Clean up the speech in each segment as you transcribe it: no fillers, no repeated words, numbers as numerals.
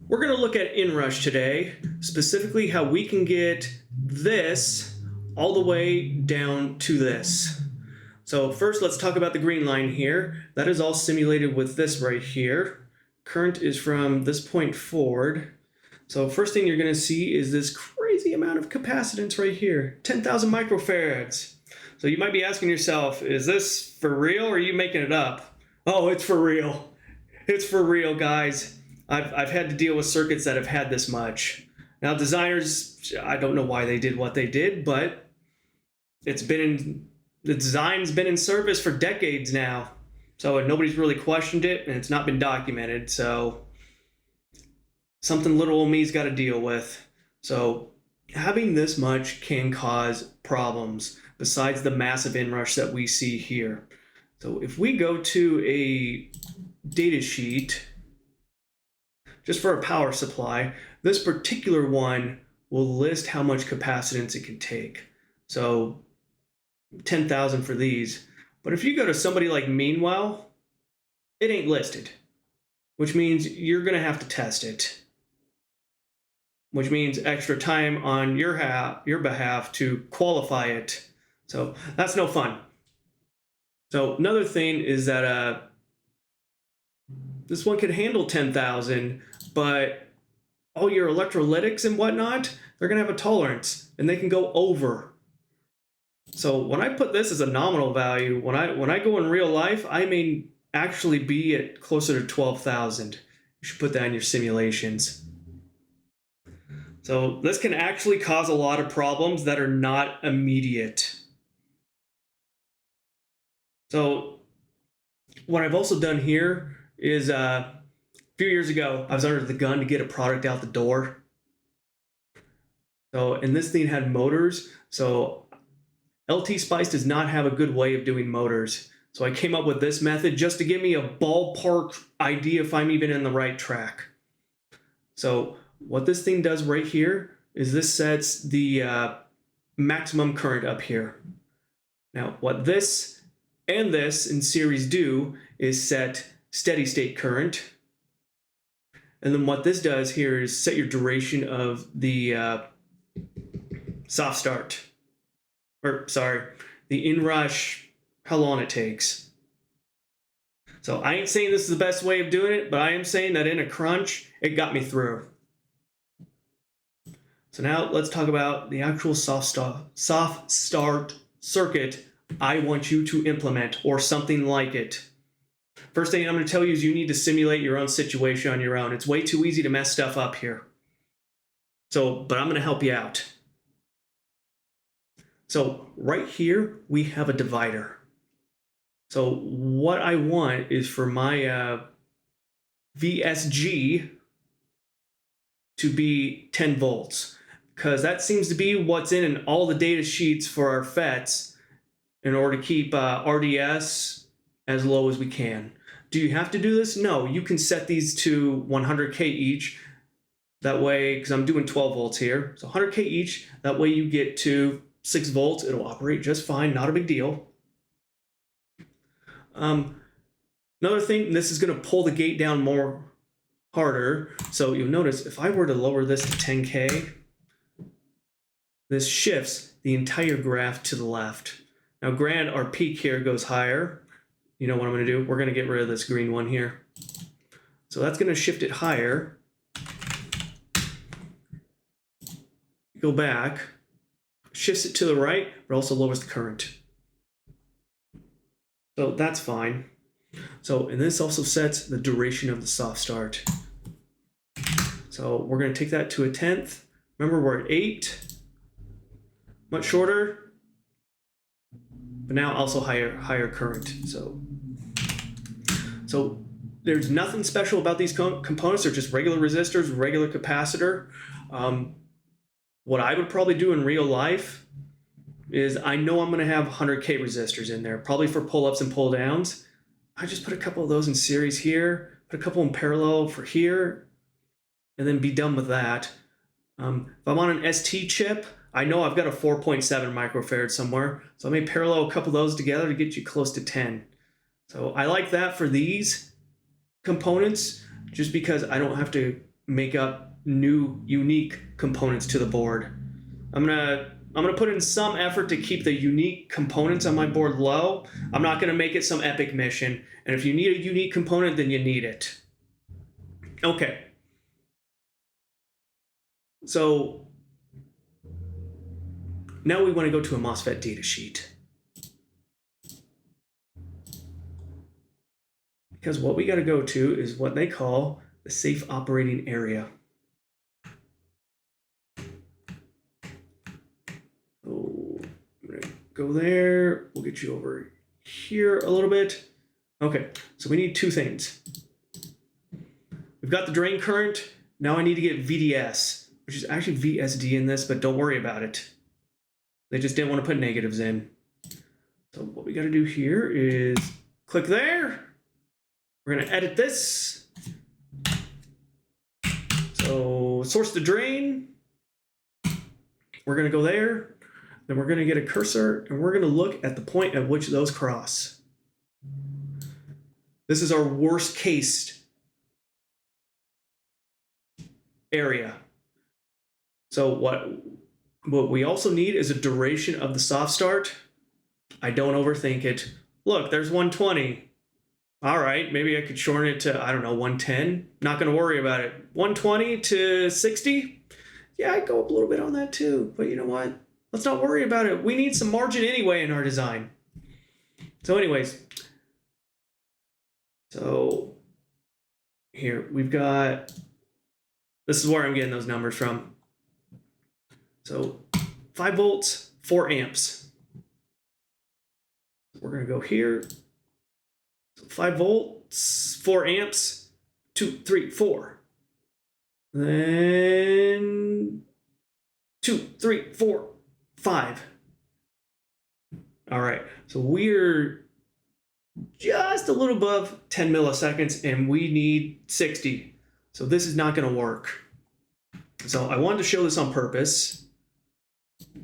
We're going to look at Inrush today, specifically how we can get this all the way down to this. So first, let's talk about the green line here. That is all simulated with this right here. Current is from this point forward. So first thing you're going to see is this crazy amount of capacitance right here, 10,000 microfarads. So you might be asking yourself, is this for real or are you making it up? Oh, it's for real. It's for real, guys. I've had to deal with circuits that have had this much. Now designers, I don't know why they did what they did, but the design's been in service for decades now. So nobody's really questioned it and it's not been documented. So something little old me's got to deal with. So having this much can cause problems besides the massive inrush that we see here. So if we go to a data sheet, just for a power supply, this particular one will list how much capacitance it can take. So 10,000 for these. But if you go to somebody like Meanwhile, it ain't listed, which means you're going to have to test it, which means extra time on your behalf to qualify it. So that's no fun. So another thing is that this one could handle 10,000, but all your electrolytics and whatnot, they're going to have a tolerance and they can go over. So when I put this as a nominal value, when I go in real life, I may actually be at closer to 12,000. You should put that in your simulations. So this can actually cause a lot of problems that are not immediate. So what I've also done here is a few years ago, I was under the gun to get a product out the door. So, and this thing had motors. So LTspice does not have a good way of doing motors. So I came up with this method just to give me a ballpark idea if I'm even in the right track. So what this thing does right here is this sets the maximum current up here. Now what this and this in series do is set steady state current. And then what this does here is set your duration of the soft start. The Inrush, how long it takes. So I ain't saying this is the best way of doing it, but I am saying that in a crunch, it got me through. So now let's talk about the actual soft start circuit I want you to implement, or something like it. First thing I'm going to tell you is you need to simulate your own situation on your own. It's way too easy to mess stuff up here. But I'm going to help you out. So right here, we have a divider. So what I want is for my VSG to be 10 volts, because that seems to be what's in all the data sheets for our FETs in order to keep RDS as low as we can. Do you have to do this? No, you can set these to 100K each. That way, because I'm doing 12 volts here, so 100K each. That way you get to 6 volts. It'll operate just fine, not a big deal. Another thing, this is going to pull the gate down more harder. So you'll notice if I were to lower this to 10K, this shifts the entire graph to the left. Now, granted, our peak here goes higher. You know what I'm going to do? We're going to get rid of this green one here. So that's going to shift it higher. Go back, shifts it to the right, but also lowers the current. So that's fine. So, and this also sets the duration of the soft start. So we're going to take that to a 10th. Remember, we're at 8, much shorter, but now also higher current. So there's nothing special about these components. They're just regular resistors, regular capacitor. What I would probably do in real life is I know I'm going to have 100K resistors in there, probably for pull-ups and pull-downs. I just put a couple of those in series here, put a couple in parallel for here, and then be done with that. If I'm on an ST chip, I know I've got a 4.7 microfarad somewhere, so I may parallel a couple of those together to get you close to 10. So I like that for these components, just because I don't have to make up new unique components to the board. I'm gonna put in some effort to keep the unique components on my board low. I'm not gonna make it some epic mission. And if you need a unique component, then you need it. Okay. So now we want to go to a MOSFET datasheet. Because what we got to go to is what they call the safe operating area. So I'm going to go there. We'll get you over here a little bit. Okay, so we need two things. We've got the drain current. Now I need to get VDS, which is actually VSD in this, but don't worry about it. They just didn't want to put negatives in. So what we got to do here is click there. We're going to edit this. So source to drain. We're going to go there. Then we're going to get a cursor, and we're going to look at the point at which those cross. This is our worst case area. So what we also need is a duration of the soft start. I don't overthink it. Look, there's 120. All right, maybe I could shorten it to, I don't know, 110. Not going to worry about it. 120 to 60? Yeah, I'd go up a little bit on that too. But you know what? Let's not worry about it. We need some margin anyway in our design. So anyways, so here we've got, this is where I'm getting those numbers from. So 5 volts, 4 amps. We're going to go here. So 5 volts, 4 amps, 2, 3, 4. Then 2, 3, 4, 5. All right, so we're just a little above 10 milliseconds and we need 60. So this is not going to work. So I wanted to show this on purpose,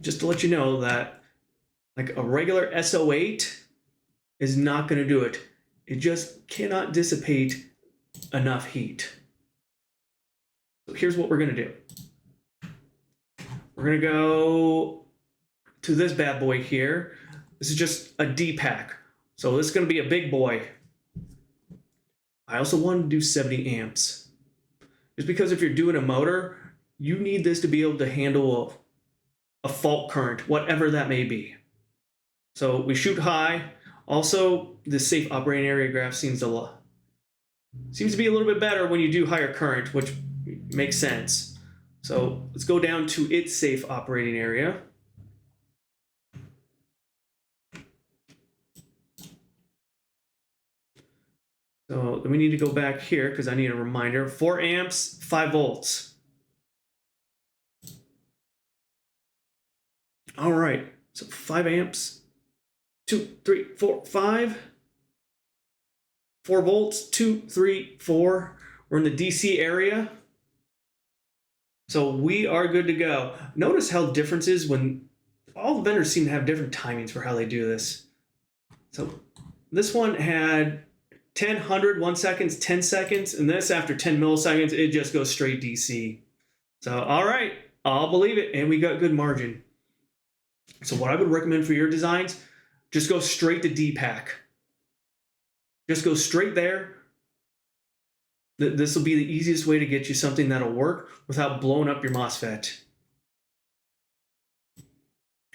just to let you know that like a regular SO8 is not going to do it. It just cannot dissipate enough heat. So here's what we're going to do. We're going to go to this bad boy here. This is just a D-pack. So this is going to be a big boy. I also wanted to do 70 amps. Just because if you're doing a motor, you need this to be able to handle a fault current, whatever that may be. So we shoot high. Also, the safe operating area graph seems to be a little bit better when you do higher current, which makes sense. So let's go down to its safe operating area. So then we need to go back here because I need a reminder. 4 amps, 5 volts. All right, so 5 amps, 2, 3, 4, 5. 4 volts, 2, 3, 4. We're in the DC area. So we are good to go. Notice how the difference is when all the vendors seem to have different timings for how they do this. So this one had 10, 100, 1 seconds, 10 seconds, and this after 10 milliseconds, it just goes straight DC. So, all right, I'll believe it, and we got good margin. So what I would recommend for your designs, just go straight to D-pack. Just go straight there. This will be the easiest way to get you something that'll work without blowing up your MOSFET.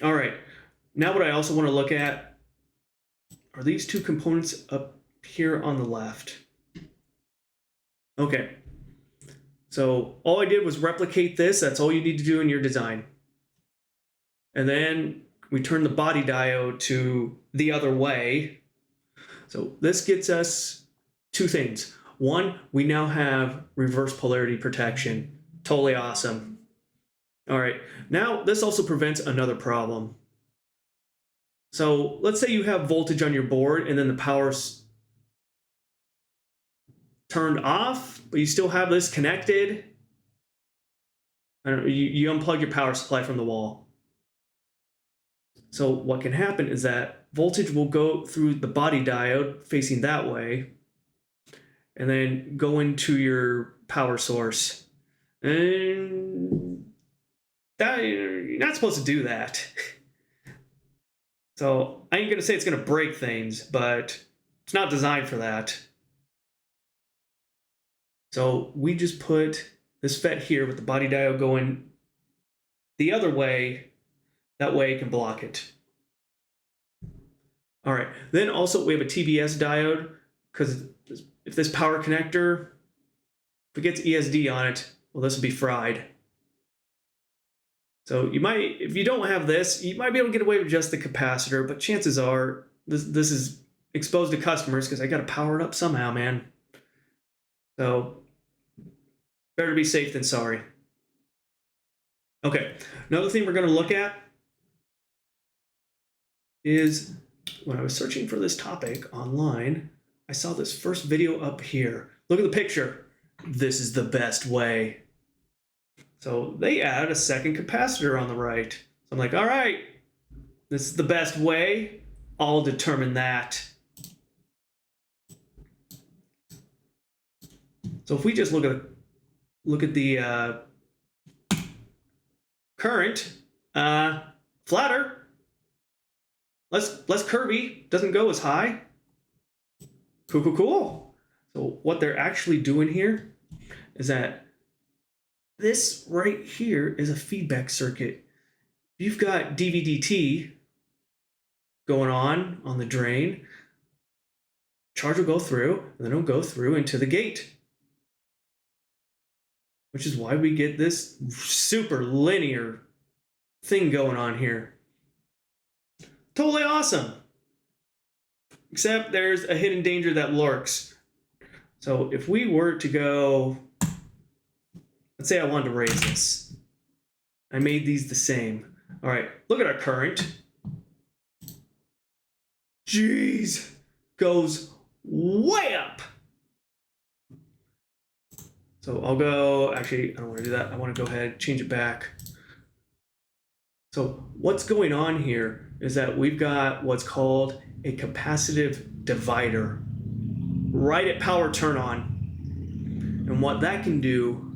All right, now what I also want to look at are these two components up here on the left. Okay, so all I did was replicate this. That's all you need to do in your design. And then we turn the body diode to the other way. So this gets us two things. One, we now have reverse polarity protection. Totally awesome. All right, now this also prevents another problem. So let's say you have voltage on your board and then the power's turned off, but you still have this connected. You unplug your power supply from the wall. So what can happen is that voltage will go through the body diode facing that way and then go into your power source. And you're not supposed to do that. So I ain't gonna say it's gonna break things, but it's not designed for that. So we just put this FET here with the body diode going the other way. That way it can block it. All right, then also we have a TBS diode, because if this power connector, if it gets ESD on it, well, this will be fried. So you might, if you don't have this, you might be able to get away with just the capacitor, but chances are this is exposed to customers because I got to power it up somehow, man. So better be safe than sorry. Okay, another thing we're going to look at is when I was searching for this topic online, I saw this first video up here. Look at the picture. This is the best way. So they added a second capacitor on the right. So I'm like, all right, this is the best way. I'll determine that. So if we just look at the current, flatter, less curvy, doesn't go as high. Cool. So what they're actually doing here is that this right here is a feedback circuit. You've got DVDT going on the drain. Charge will go through, and then it'll go through into the gate. Which is why we get this super linear thing going on here. Totally awesome. Except there's a hidden danger that lurks. So if we were to go, let's say I wanted to raise this. I made these the same. All right, look at our current. Jeez, goes way up. So I'll go, actually, I don't want to do that. I want to go ahead and change it back. So what's going on here is that we've got what's called a capacitive divider right at power turn on. And what that can do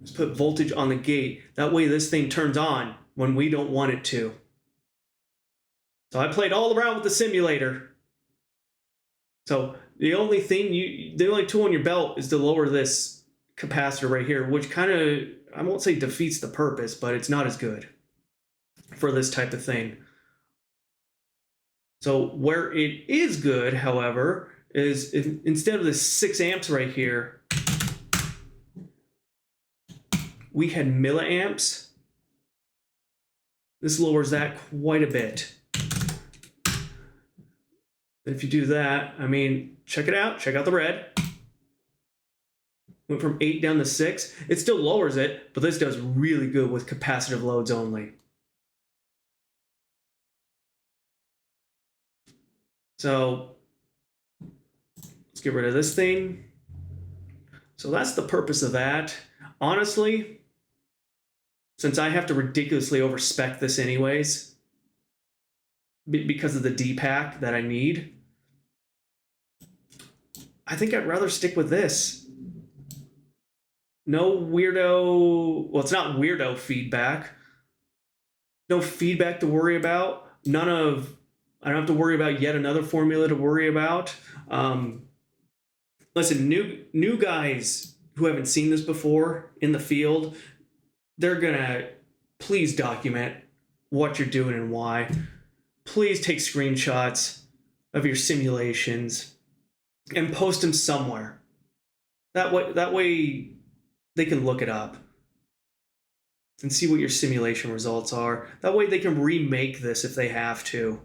is put voltage on the gate. That way this thing turns on when we don't want it to. So I played all around with the simulator. So the only tool in your belt is to lower this capacitor right here, which kind of, I won't say defeats the purpose, but it's not as good for this type of thing. So where it is good, however, is instead of the 6 amps right here, we had milliamps. This lowers that quite a bit. If you do that, I mean, check it out. Check out the red. Went from 8 down to 6. It still lowers it, but this does really good with capacitive loads only. So let's get rid of this thing. So that's the purpose of that. Honestly, since I have to ridiculously overspec this anyways, because of the D-pack that I need, I think I'd rather stick with this. No weirdo, well, it's not weirdo feedback. No feedback to worry about. I don't have to worry about yet another formula to worry about. Listen, new guys who haven't seen this before in the field, they're gonna, please document what you're doing and why. Please take screenshots of your simulations and post them somewhere. That way they can look it up and see what your simulation results are. That way they can remake this if they have to.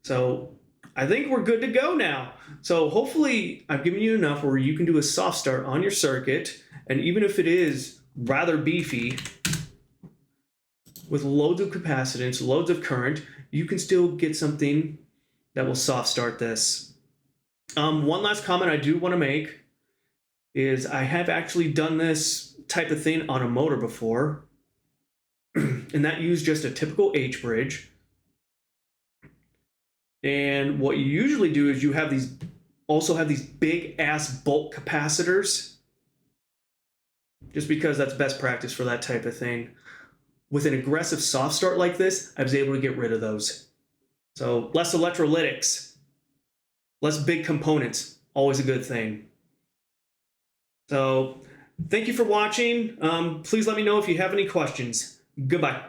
So I think we're good to go now. So hopefully I've given you enough where you can do a soft start on your circuit, and even if it is rather beefy, with loads of capacitance, loads of current, you can still get something that will soft start this. One last comment I do want to make is I have actually done this type of thing on a motor before, and that used just a typical H bridge. And what you usually do is you have these also have these big ass bulk capacitors, just because that's best practice for that type of thing. With an aggressive soft start like this, I was able to get rid of those. So less electrolytics, less big components, always a good thing. So thank you for watching. Please let me know if you have any questions. Goodbye.